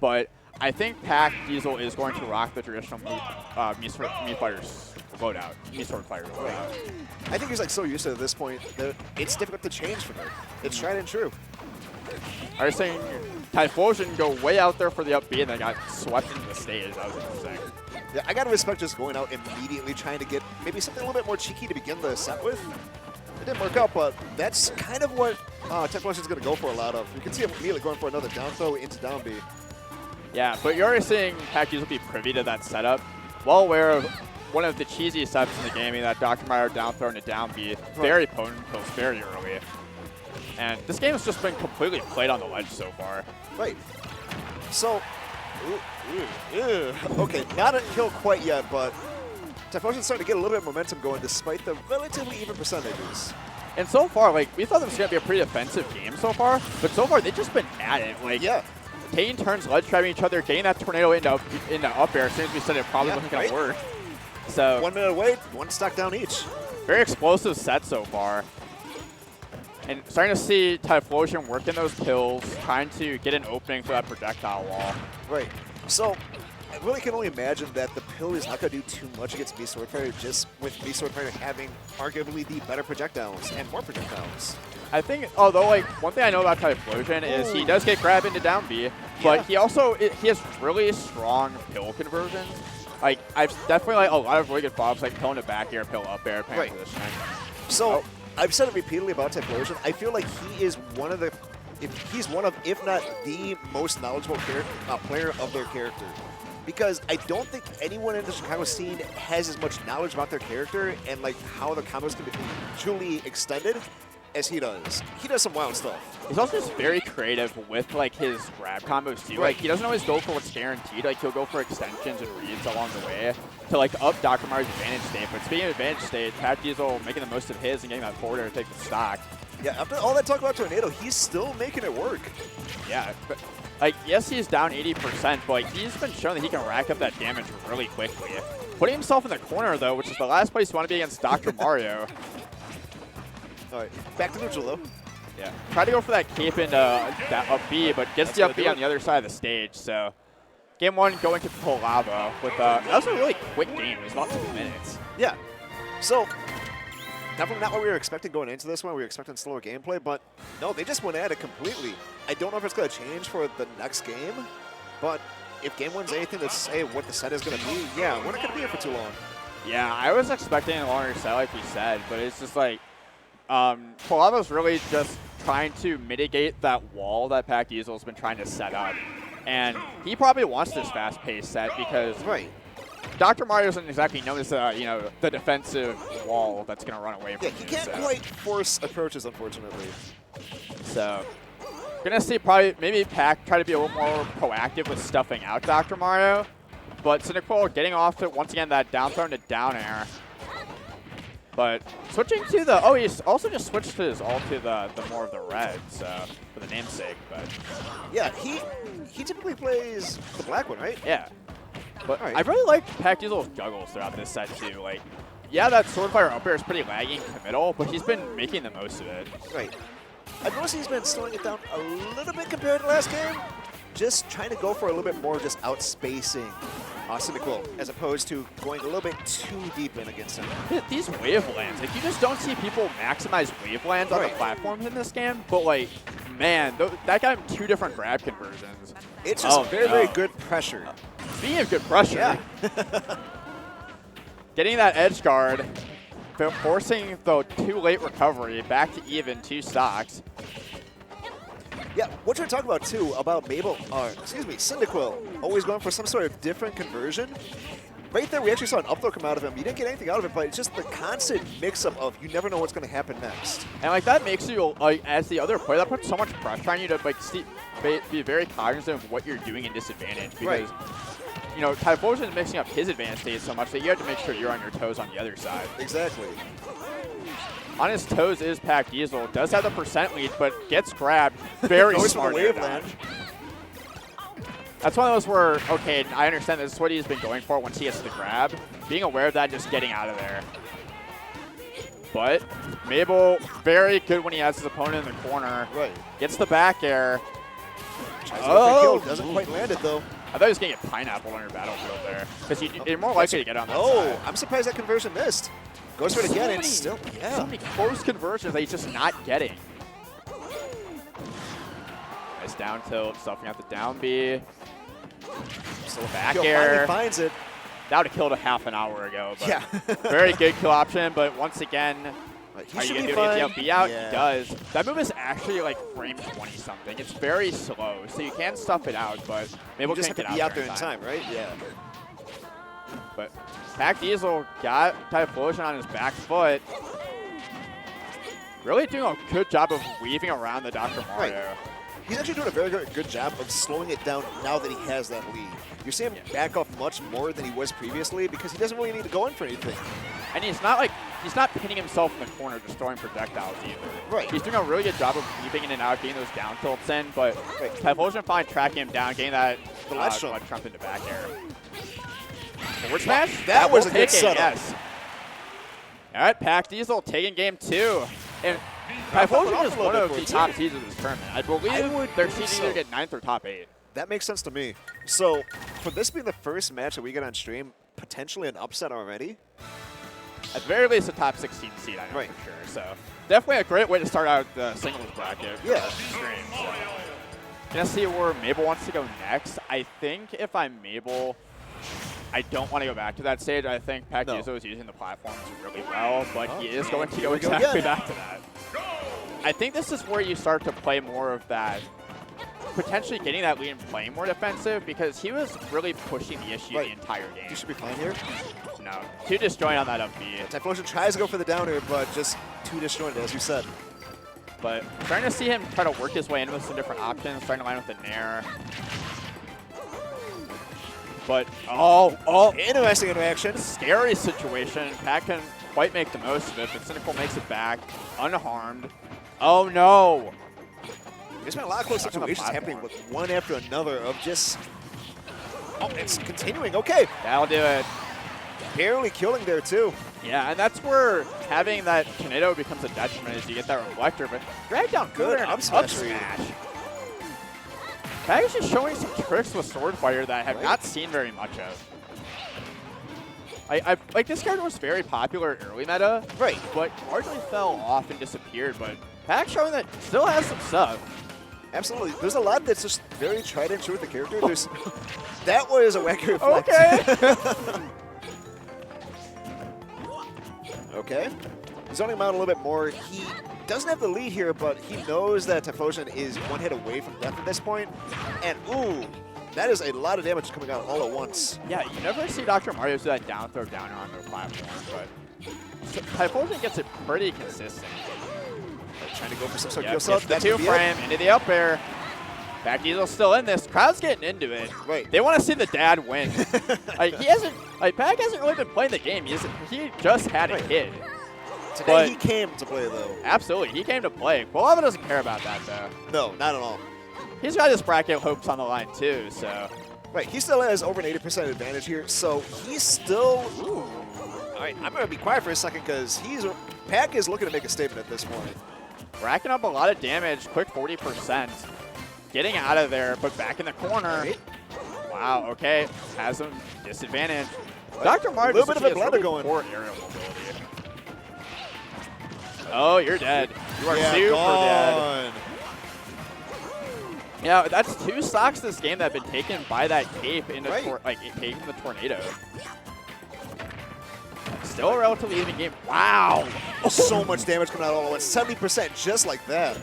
but I think Pac Diesel is going to rock the traditional Mii Fighter's loadout. Mii Swordfighter loadout. I think he's like so used to it at this point that it's difficult to change from it. It's tried and true. I was saying Typhlosion go way out there for the up B and then got swept into the stage. That was interesting. Yeah, I gotta respect just going out immediately trying to get maybe something a little bit more cheeky to begin the set with. It didn't work out, but that's kind of what Typhlosion's gonna go for a lot of. You can see him immediately going for another down throw into down B. Yeah, but you're already seeing Pac Diesel be privy to that setup. Well aware of one of the cheesiest setups in the game, that Dr. Meyer down throw into down B. Very potent kills very early. And this game has just been completely played on the ledge so far. Right. So, okay, not a kill quite yet, but Typhlosion's starting to get a little bit of momentum going despite the relatively even percentages. And so far, like, we thought this was going to be a pretty defensive game so far, but so far they've just been at it. Like, yeah. taking turns ledge trapping each other, getting that tornado into up air. As soon as we said it probably wasn't going to work. So 1 minute away, one stock down each. Very explosive set so far. And starting to see Typhlosion working those kills, trying to get an opening for that projectile wall. Right. So I really can only imagine that the pill is not going to do too much against Mii Swordfighter, just with Mii Swordfighter having arguably the better projectiles and more projectiles. I think, although, like, one thing I know about Typhlosion is he does get grab into down B, but he also, he has really strong pill conversions. Like, I've definitely, like, a lot of really good bobs, like pill into back air, pill up air, depending on positioning. So, I've said it repeatedly about Typhlosion. I feel like he is one of the, if not the most knowledgeable player of their character. Because I don't think anyone in the Chicago scene has as much knowledge about their character and like how the combos can be truly extended as he does. He does some wild stuff. He's also just very creative with like his grab combos too. Like, he doesn't always go for what's guaranteed. Like, he'll go for extensions and reads along the way to like up Dr. Mario's advantage state. But speaking of advantage state, Pac Diesel making the most of his and getting that forward air to take the stock. Yeah, after all that talk about Tornado, he's still making it work. Yeah, but like, yes, he's down 80%, but like, he's been shown that he can rack up that damage really quickly. Putting himself in the corner though, which is the last place you want to be against Dr. Mario. All right, back to neutral though. Yeah, try to go for that cape into that up B, but gets the up B on the other side of the stage. So, game one going to Colavo with that was a really quick game. It was about 2 minutes. Yeah. So, definitely not what we were expecting going into this one. We were expecting slower gameplay, but no, they just went at it completely. I don't know if it's going to change for the next game, but if game one's anything to say what the set is going to be, yeah, we're not going to be here for too long. Yeah, I was expecting a longer set, like we said, but it's just like Colavo's really just trying to mitigate that wall that Pac Diesel's been trying to set up, and he probably wants this fast-paced set because Dr. Mario isn't exactly known as the defensive wall that's going to run away from you. Yeah, he can't quite force approaches, unfortunately. So, gonna see probably maybe Pac try to be a little more proactive with stuffing out Dr. Mario, but Cynical getting off to once again that down throw to down air. But switching to the he's also just switched his ult to the more of the red, so for the namesake. But yeah, he typically plays the black one, right? Yeah. But I really like Pac Diesel's juggles throughout this set too. Like, yeah, that Swordfighter up air is pretty laggy in committal, but he's been making the most of it. Right. I've noticed he's been slowing it down a little bit compared to last game. Just trying to go for a little bit more just outspacing Cynical, as opposed to going a little bit too deep in against him. These wavelands, like, you just don't see people maximize wavelands on the platforms in this game, but like, man, that got him 2 different grab conversions. It's just very good pressure. Speaking of good pressure, getting that edge guard, forcing the too late recovery back to even 2 stocks. Yeah, what you're talking about too, about Cyndaquil, always going for some sort of different conversion. Right there, we actually saw an up throw come out of him. You didn't get anything out of it, but it's just the constant mix-up of you never know what's going to happen next. And like, that makes you, like, as the other player, that puts so much pressure on you to like be very cognizant of what you're doing in disadvantage, because you know, Typhlosion is mixing up his advanced state so much that you have to make sure you're on your toes on the other side. Exactly. On his toes is Pac Diesel. Does have the percent lead, but gets grabbed. Very smart. That's one of those where, okay, I understand this is what he's been going for once he gets the grab. Being aware of that, just getting out of there. But Mabel, very good when he has his opponent in the corner. Right. Gets the back air. Tries to go for the kill, doesn't quite land it though. I thought he was going to get pineapple on your battlefield there. Because you're more likely to get on that side. I'm surprised that conversion missed. Goes for it again and still, So many close conversions that he's just not getting. Nice down tilt, stuffing out the down B. Still back air. Finally finds it. That would have killed a half an hour ago. But yeah. Very good kill option, but once again, he are you should going to be do an fine. ATL B out? Yeah. He does. That move is actually like frame 20 something. It's very slow, so you can stuff it out, but maybe You just have to be out there in time, right? Yeah. But Pac Diesel got Typhlosion on his back foot. Really doing a good job of weaving around the Dr. Mario. Right. He's actually doing a very good job of slowing it down now that he has that lead. You're seeing him back off much more than he was previously because he doesn't really need to go in for anything. And he's not pinning himself in the corner, just throwing projectiles either. Right. He's doing a really good job of weaving in and out, getting those down tilts in, but Typhlosion fine tracking him down, getting that ledge trump into back air. Forward smash? That was a good setup. Yes. All right, Pac Diesel taking game 2. And Typhlosion is one of the top seeds of this tournament. I believe their seeds either get 9th or top 8. That makes sense to me. So, for this being the first match that we get on stream, potentially an upset already? At the very least, a top 16 seed, I know for sure. So, definitely a great way to start out the singles bracket. Yeah. Stream, so. Gonna see where Mabel wants to go next. I think if I'm Mabel, I don't want to go back to that stage. I think Pac Diesel is using the platforms really well, but he is going to go exactly back to that. I think this is where you start to play more of that, potentially getting that lead and playing more defensive, because he was really pushing the issue the entire game. You should be fine here. No, too disjointed on that up B. Typhlosion tries to go for the downer, but just too disjointed, as you said. But starting to see him try to work his way in with some different options, trying to line with the Nair. But, interesting interaction. Scary situation. Pac can quite make the most of it, but Cynical makes it back, unharmed. Oh, no. There's been a lot of close situations happening with one after another of just... Oh, it's continuing. Okay. That'll do it. Barely killing there, too. Yeah, and that's where having that tornado becomes a detriment as you get that reflector, but drag down good up smash. Pac is just showing some tricks with Swordfighter that I have not seen very much of. Like, this character was very popular early meta, but largely fell off and disappeared, but Pac showing that still has some stuff. Absolutely. There's a lot that's just very tried and true with the character. There's that was a wacky reflect. Okay. Okay. Zoning him out a little bit more. He doesn't have the lead here, but he knows that Typhlosion is one hit away from death at this point. And, ooh, that is a lot of damage coming out all at once. Yeah, you never see Dr. Mario do that down throw downer on their platform, but Typhlosion gets it pretty consistent. Trying to go for some sort of kill stuff. The 2-frame into the up air. Pac Diesel's still in this. Crowd's getting into it. They want to see the dad win. Pac hasn't really been playing the game. He just had a kid. Today he came to play, though. Absolutely. He came to play. Quilava doesn't care about that, though. No, not at all. He's got his bracket hopes on the line, too, so. He still has over an 80% advantage here, so he's still... Ooh. All right, I'm going to be quiet for a second because Pac is looking to make a statement at this point. Racking up a lot of damage, quick 40%. Getting out of there, but back in the corner. Wow, okay. Has some disadvantage. Dr. Mario, a little bit of a blunder going. Poor aerial mobility. Oh, you're dead. You are super dead. Yeah, that's 2 stocks this game that have been taken by that cape into taking the tornado. Still a relatively even game. Wow. So much damage coming out all at once. 70% just like that.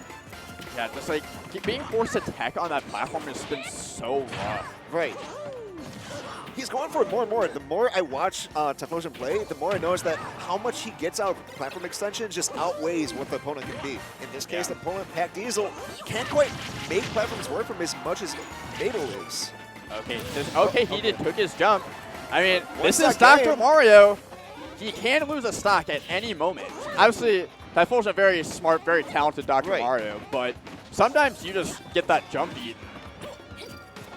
Yeah, just like being forced to tech on that platform has been so rough. He's going for it more and more. The more I watch Typhlosion play, the more I notice that how much he gets out of platform extensions just outweighs what the opponent can be. In this case, the opponent, Pac Diesel, can't quite make platforms work from as much as Mabel is. Okay, he took his jump. I mean, this is Dr. Mario. He can lose a stock at any moment. Obviously, Typhlosion is very smart, very talented Dr. Mario, but sometimes you just get that jump beat.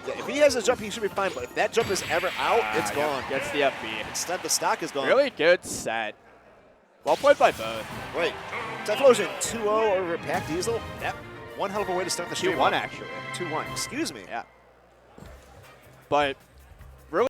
Yeah, if he has a jump, he should be fine, but if that jump is ever out, it's gone. Gets the FB. Instead, the stock is gone. Really good set. Well played by both. Typhlosion 2-0 over Pac Diesel. That One hell of a way to start the stream. 2-1 actually. 2-1. Excuse me. Yeah. But